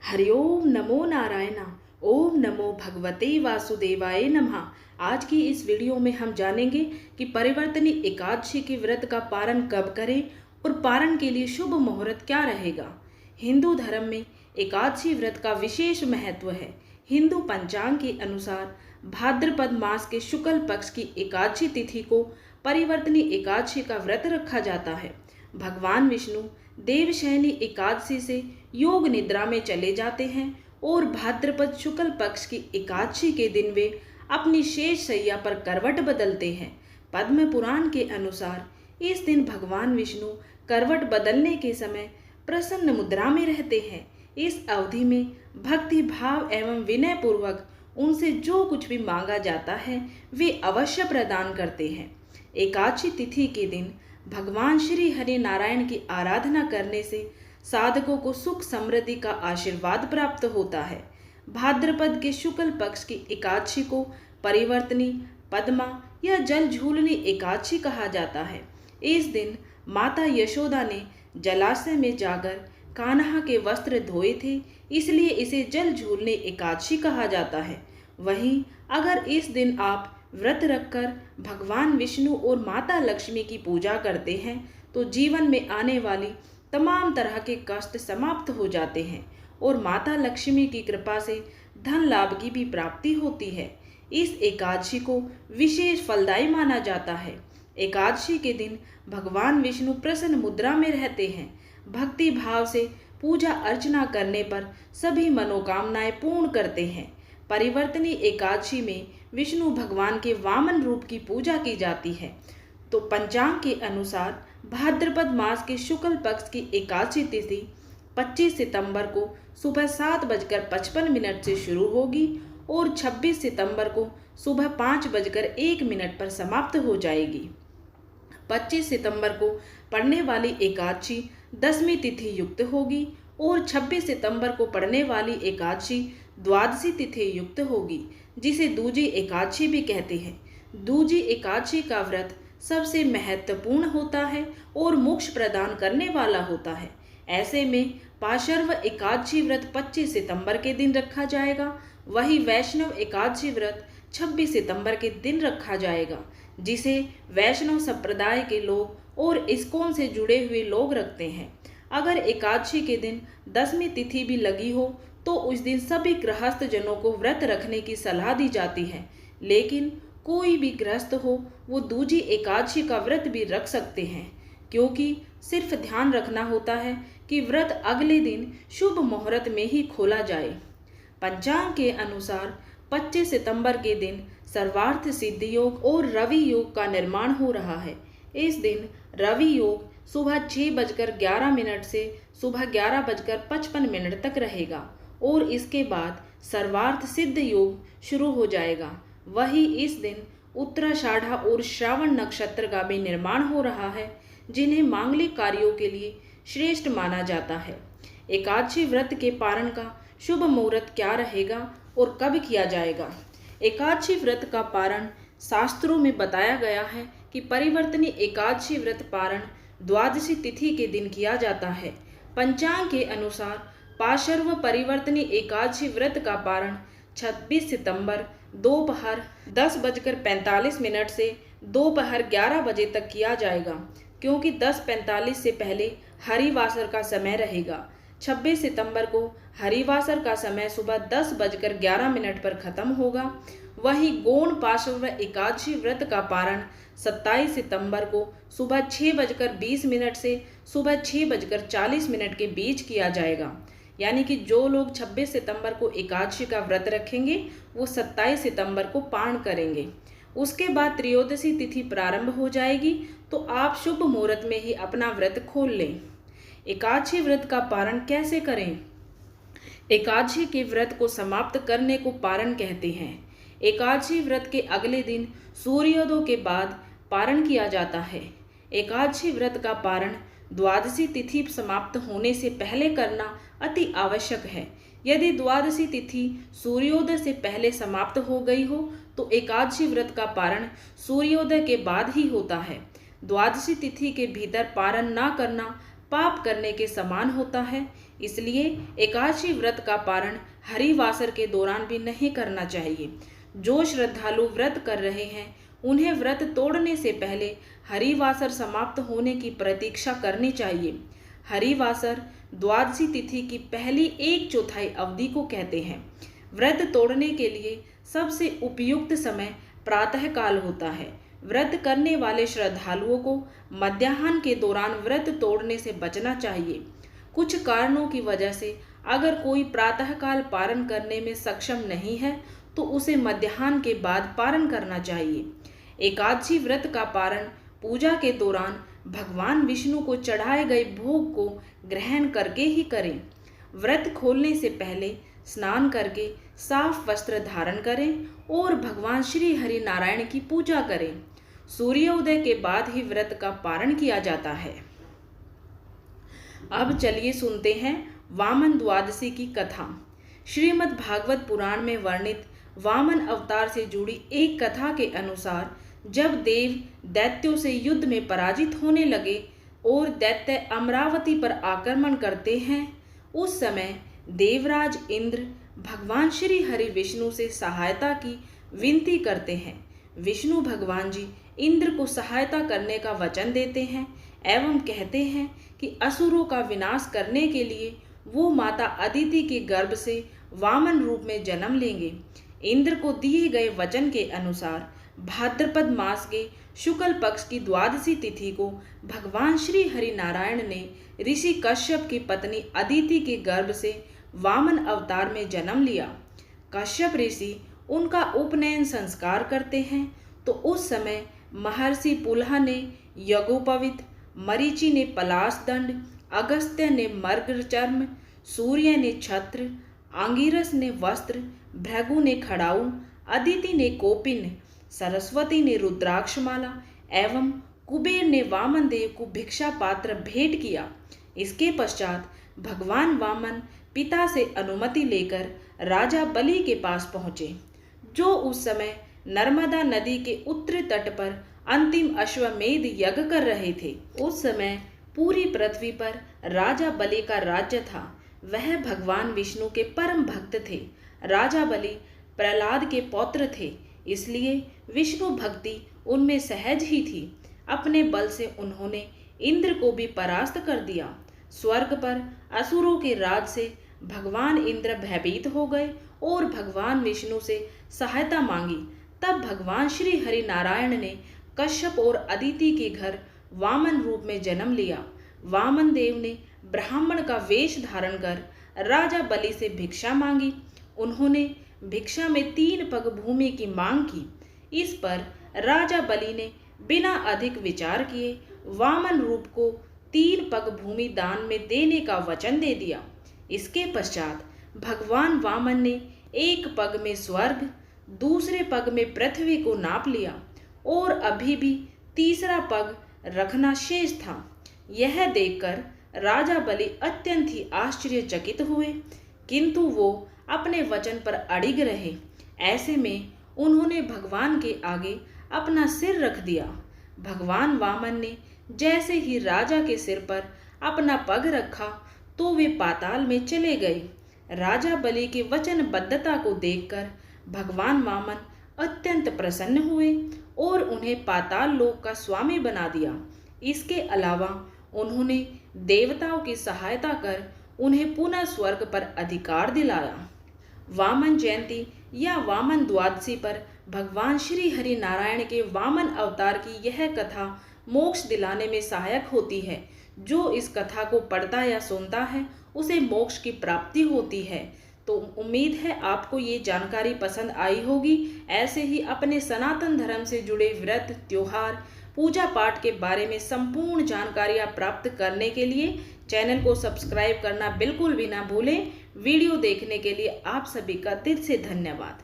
हरिओम नमो नारायण। ओम नमो भगवते वासुदेवाय नमः। आज की इस वीडियो में हम जानेंगे कि परिवर्तनी एकादशी के व्रत का पारण कब करें और पारण के लिए शुभ मुहूर्त क्या रहेगा। हिंदू धर्म में एकादशी व्रत का विशेष महत्व है। हिंदू पंचांग के अनुसार भाद्रपद मास के शुक्ल पक्ष की एकादशी तिथि को परिवर्तनी एकादशी का व्रत रखा जाता है। भगवान विष्णु देवशयनी एकादशी से योग निद्रा में चले जाते हैं और भाद्रपद शुक्ल पक्ष की एकादशी के दिन वे अपनी शेष शैया पर करवट बदलते हैं। पद्म पुराण के अनुसार इस दिन भगवान विष्णु करवट बदलने के समय प्रसन्न मुद्रा में रहते हैं। इस अवधि में भक्ति भाव एवं विनय पूर्वक उनसे जो कुछ भी मांगा जाता है वे अवश्य प्रदान करते हैं। एकादशी तिथि के दिन भगवान श्री हरि नारायण की आराधना करने से साधकों को सुख समृद्धि का आशीर्वाद प्राप्त होता है। भाद्रपद के शुक्ल पक्ष की एकादशी को परिवर्तनी, पद्मा या जल झूलनी एकादशी कहा जाता है। इस दिन माता यशोदा ने जलाशय में जाकर कान्हा के वस्त्र धोए थे, इसलिए इसे जल झूलने एकादशी कहा जाता है। वहीं अगर इस दिन आप व्रत रखकर भगवान विष्णु और माता लक्ष्मी की पूजा करते हैं तो जीवन में आने वाली तमाम तरह के कष्ट समाप्त हो जाते हैं और माता लक्ष्मी की कृपा से धन लाभ की भी प्राप्ति होती है। इस एकादशी को विशेष फलदायी माना जाता है। एकादशी के दिन भगवान विष्णु प्रसन्न मुद्रा में रहते हैं। भक्ति भाव से पूजा अर्चना करने पर सभी मनोकामनाएं पूर्ण करते हैं। परिवर्तनी एकादशी में विष्णु भगवान के वामन रूप की पूजा की जाती है। तो पंचांग के अनुसार भाद्रपद मास के शुक्ल पक्ष की एकादशी तिथि 25 सितंबर को सुबह 7:55 से शुरू होगी और 26 सितंबर को सुबह 5:01 पर समाप्त हो जाएगी। 25 सितंबर को पड़ने वाली एकादशी दसवीं तिथि युक्त होगी और 26 सितंबर को पड़ने वाली एकादशी द्वादशी तिथि युक्त होगी, जिसे दूजी एकादशी भी कहते हैं। दूजी एकादशी का व्रत सबसे महत्वपूर्ण होता है और मोक्ष प्रदान करने वाला होता है। ऐसे में पाशर्व एकादशी व्रत 25 सितंबर के दिन रखा जाएगा। वही वैष्णव एकादशी व्रत 26 सितंबर के दिन रखा जाएगा, जिसे वैष्णव संप्रदाय के लोग और इस्कॉन से जुड़े हुए लोग रखते हैं। अगर एकादशी के दिन दसवीं तिथि भी लगी हो तो उस दिन सभी गृहस्थ जनों को व्रत रखने की सलाह दी जाती है, लेकिन कोई भी गृहस्थ हो वो दूजी एकादशी का व्रत भी रख सकते हैं, क्योंकि सिर्फ ध्यान रखना होता है कि व्रत अगले दिन शुभ मुहूर्त में ही खोला जाए। पंचांग के अनुसार 25 सितंबर के दिन सर्वार्थ सिद्धि योग और रवि योग का निर्माण हो रहा है। इस दिन रवि योग सुबह 6:11 से सुबह 11:55 तक रहेगा और इसके बाद सर्वार्थ सिद्ध योग शुरू हो जाएगा। वही इस दिन उत्तराषाढ़ा और श्रावण नक्षत्र का भी निर्माण हो रहा है, जिन्हें मांगलिक कार्यों के लिए श्रेष्ठ माना जाता है। एकादशी व्रत के पारण का शुभ मुहूर्त क्या रहेगा और कब किया जाएगा। एकादशी व्रत का पारण शास्त्रों में बताया गया है कि परिवर्तनी एकादशी व्रत पारण द्वादशी तिथि के दिन किया जाता है। पंचांग के अनुसार पाशर्व परिवर्तनी एकादशी व्रत का पारण 26 सितंबर दोपहर 10:45 से दोपहर 11 बजे तक किया जाएगा, क्योंकि 10:45 से पहले हरिवासर का समय रहेगा। 26 सितंबर को हरिवासर का समय सुबह 10:11 पर खत्म होगा। वहीं गौण पाशर्व एकादशी व्रत का पारण 27 सितंबर को सुबह 6:20 से सुबह 6:40 के बीच किया जाएगा। यानी कि जो लोग 26 सितंबर को एकादशी का व्रत रखेंगे वो 27 सितंबर को पारण करेंगे। उसके बाद त्रयोदशी तिथि प्रारंभ हो जाएगी, तो आप शुभ मुहूर्त में ही अपना व्रत खोल लें। एकादशी व्रत का पारण कैसे करें। एकादशी के व्रत को समाप्त करने को पारण कहते हैं। एकादशी व्रत के अगले दिन सूर्योदय के बाद पारण किया जाता है। एकादशी व्रत का पारण द्वादशी तिथि समाप्त होने से पहले करना अति आवश्यक है। यदि द्वादशी तिथि सूर्योदय से पहले समाप्त हो गई हो तो एकादशी व्रत का पारण सूर्योदय के बाद ही होता है। द्वादशी तिथि के भीतर पारण न करना पाप करने के समान होता है, इसलिए एकादशी व्रत का पारण हरिवासर के दौरान भी नहीं करना चाहिए। जो श्रद्धालु व्रत कर रहे हैं उन्हें व्रत तोड़ने से पहले हरिवासर समाप्त होने की प्रतीक्षा करनी चाहिए। हरिवासर द्वादशी तिथि की पहली 1/4 अवधि को कहते हैं। व्रत तोड़ने के लिए सबसे उपयुक्त समय प्रातः काल होता है। व्रत करने वाले श्रद्धालुओं को मध्याह्न के दौरान व्रत तोड़ने से बचना चाहिए। कुछ कारणों की वजह से अगर कोई प्रातःकाल पारण करने में सक्षम नहीं है तो उसे मध्याह्न के बाद पारण करना चाहिए। एकादशी व्रत का पारण पूजा के दौरान भगवान विष्णु को चढ़ाए गए भोग को ग्रहण करके ही करें। व्रत खोलने से पहले स्नान करके साफ वस्त्र धारण करें और भगवान श्री हरि नारायण की पूजा करें। सूर्योदय के बाद ही व्रत का पारण किया जाता है। अब चलिए सुनते हैं वामन द्वादशी की कथा। श्रीमद् भागवत पुराण में वर्णित वामन अवतार से जुड़ी एक कथा के अनुसार जब देव दैत्यों से युद्ध में पराजित होने लगे और दैत्य अमरावती पर आक्रमण करते हैं, उस समय देवराज इंद्र भगवान श्री हरि विष्णु से सहायता की विनती करते हैं। विष्णु भगवान जी इंद्र को सहायता करने का वचन देते हैं एवं कहते हैं कि असुरों का विनाश करने के लिए वो माता अदिति के गर्भ से वामन रूप में जन्म लेंगे। इंद्र को दिए गए वचन के अनुसार भाद्रपद मास के शुक्ल पक्ष की द्वादशी तिथि को भगवान श्री हरि नारायण ने ऋषि कश्यप की पत्नी अदिति के गर्भ से वामन अवतार में जन्म लिया। कश्यप ऋषि उनका उपनयन संस्कार करते हैं तो उस समय महर्षि पुलह ने यज्ञोपवीत, मरीचि ने पलाश दंड, अगस्त्य ने मर्ग चर्म, सूर्य ने छत्र, आंगिरस ने वस्त्र, भृगु ने खड़ाऊ, अदिति ने कोपिन, सरस्वती ने रुद्राक्षमाला एवं कुबेर ने वामन देव को भिक्षा पात्र भेंट किया। इसके पश्चात भगवान वामन पिता से अनुमति लेकर राजा बलि के पास पहुँचे, जो उस समय नर्मदा नदी के उत्तरी तट पर अंतिम अश्वमेध यज्ञ कर रहे थे। उस समय पूरी पृथ्वी पर राजा बलि का राज्य था। वह भगवान विष्णु के परम भक्त थे। राजा बलि प्रहलाद के पौत्र थे, इसलिए विष्णु भक्ति उनमें सहज ही थी। अपने बल से उन्होंने इंद्र को भी परास्त कर दिया। स्वर्ग पर असुरों के राज से भगवान इंद्र भयभीत हो गए और भगवान विष्णु से सहायता मांगी। तब भगवान श्री हरि नारायण ने कश्यप और अदिति के घर वामन रूप में जन्म लिया। वामन देव ने ब्राह्मण का वेश धारण कर राजा बलि से भिक्षा मांगी। उन्होंने भिक्षा में 3 पग भूमि की मांग की। इस पर राजा बलि ने बिना अधिक विचार किए वामन रूप को 3 पग भूमि दान में देने का वचन दे दिया। इसके पश्चात भगवान वामन ने 1 पग में स्वर्ग, दूसरे पग में पृथ्वी को नाप लिया और अभी भी तीसरा पग रखना शेष था। यह देखकर राजा बलि अत्यंत ही आश्चर्यचकित हुए, किंतु वो अपने वचन पर अड़िग रहे। ऐसे में उन्होंने भगवान के आगे अपना सिर रख दिया। भगवान वामन ने जैसे ही राजा के सिर पर अपना पग रखा तो वे पाताल में चले गए। राजा बलि के वचनबद्धता को देखकर भगवान वामन अत्यंत प्रसन्न हुए और उन्हें पाताल लोक का स्वामी बना दिया। इसके अलावा उन्होंने देवताओं की सहायता कर उन्हें पुनः स्वर्ग पर अधिकार दिलाया। वामन जयंती या वामन द्वादशी पर भगवान श्री हरि नारायण के वामन अवतार की यह कथा मोक्ष दिलाने में सहायक होती है। जो इस कथा को पढ़ता या सुनता है उसे मोक्ष की प्राप्ति होती है। तो उम्मीद है आपको ये जानकारी पसंद आई होगी। ऐसे ही अपने सनातन धर्म से जुड़े व्रत, त्योहार, पूजा पाठ के बारे में संपूर्ण जानकारियाँ प्राप्त करने के लिए चैनल को सब्सक्राइब करना बिल्कुल भी ना भूलें। वीडियो देखने के लिए आप सभी का दिल से धन्यवाद।